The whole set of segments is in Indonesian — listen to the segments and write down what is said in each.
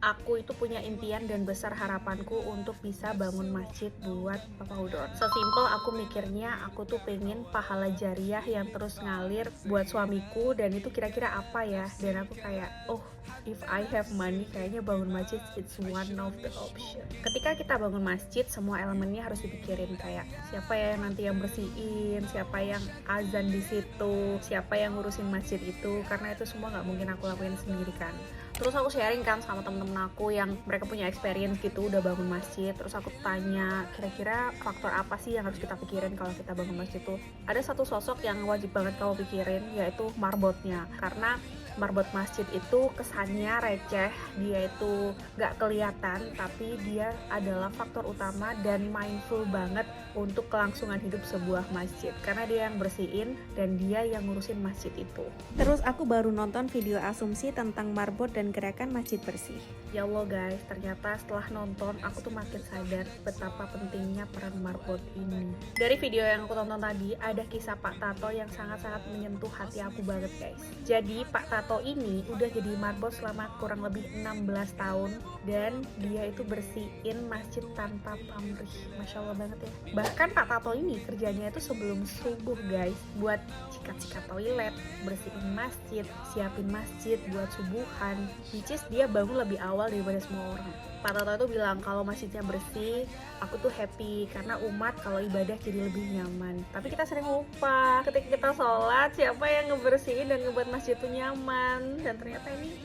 Aku itu punya impian dan besar harapanku untuk bisa bangun masjid buat Papa Udon. Sesimpel aku mikirnya, aku tuh pengen pahala jariah yang terus ngalir buat suamiku, dan itu kira-kira apa ya? Dan aku kayak, oh, if I have money, kayaknya bangun masjid it's one of the option. Ketika kita bangun masjid, semua elemennya harus dipikirin, kayak siapa ya nanti yang bersihin, siapa yang azan di situ, siapa yang ngurusin masjid itu, karena itu semua nggak mungkin aku lakuin sendiri kan. Terus aku sharing kan sama temen-temen aku yang mereka punya experience gitu udah bangun masjid. Terus aku tanya, kira-kira faktor apa sih yang harus kita pikirin kalau kita bangun masjid tuh? Ada satu sosok yang wajib banget kamu pikirin, yaitu marbotnya. Karena marbot masjid itu kesannya receh, dia itu gak kelihatan, tapi dia adalah faktor utama dan mindful banget untuk kelangsungan hidup sebuah masjid, karena dia yang bersihin dan dia yang ngurusin masjid itu. Terus aku baru nonton video asumsi tentang marbot dan gerakan masjid bersih. Ya Allah guys, ternyata setelah nonton aku tuh makin sadar betapa pentingnya peran marbot ini. Dari video yang aku tonton tadi, ada kisah Pak Tato yang sangat-sangat menyentuh hati aku banget guys. Jadi Pak Tato ini udah jadi marbot selama kurang lebih 16 tahun, dan dia itu bersihin masjid tanpa pamrih. Masya Allah banget ya. Bahkan Pak Tato ini kerjanya itu sebelum subuh guys, buat sikat-sikat toilet, bersihin masjid, siapin masjid buat subuhan, which is dia bangun lebih awal daripada semua orang. Pak Tato itu bilang kalau masjidnya bersih, aku tuh happy karena umat kalau ibadah jadi lebih nyaman. Tapi kita sering lupa, ketika kita sholat, siapa yang ngebersihin dan ngebuat masjid tuh nyaman. Dan ternyata ini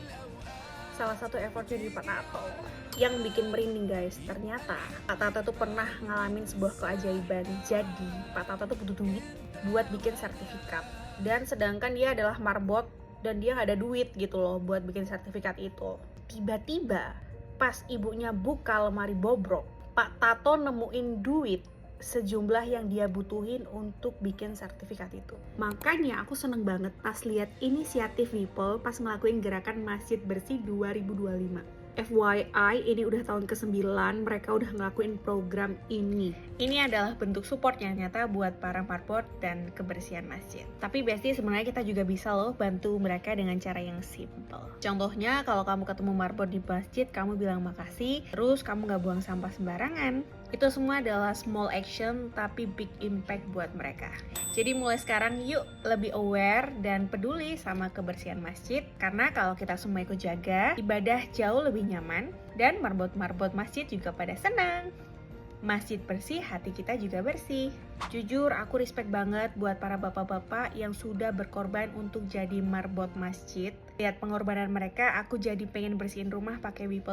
salah satu effort dari Pak Tato yang bikin merinding guys. Ternyata Pak Tato tuh pernah ngalamin sebuah keajaiban. Jadi Pak Tato tuh butuh duit buat bikin sertifikat, dan sedangkan dia adalah marbot dan dia nggak ada duit gitu loh buat bikin sertifikat itu. Tiba-tiba pas ibunya buka lemari bobrok, Pak Tato nemuin duit sejumlah yang dia butuhin untuk bikin sertifikat itu. Makanya aku seneng banget pas lihat inisiatif People pas ngelakuin gerakan Masjid Bersih 2025. FYI, ini udah tahun ke-9 mereka udah ngelakuin program ini. Ini adalah bentuk support yang nyata buat para marbot dan kebersihan masjid. Tapi biasanya sebenarnya kita juga bisa loh bantu mereka dengan cara yang simple. Contohnya, kalau kamu ketemu marbot di masjid, kamu bilang makasih, terus kamu gak buang sampah sembarangan. Itu semua adalah small action tapi big impact buat mereka. Jadi mulai sekarang yuk lebih aware dan peduli sama kebersihan masjid, karena kalau kita semua ikut jaga, ibadah jauh lebih nyaman dan marbot-marbot masjid juga pada senang. Masjid bersih, hati kita juga bersih. Jujur, aku respect banget buat para bapak-bapak yang sudah berkorban untuk jadi marbot masjid. Lihat pengorbanan mereka, aku jadi pengen bersihin rumah pakai Weeple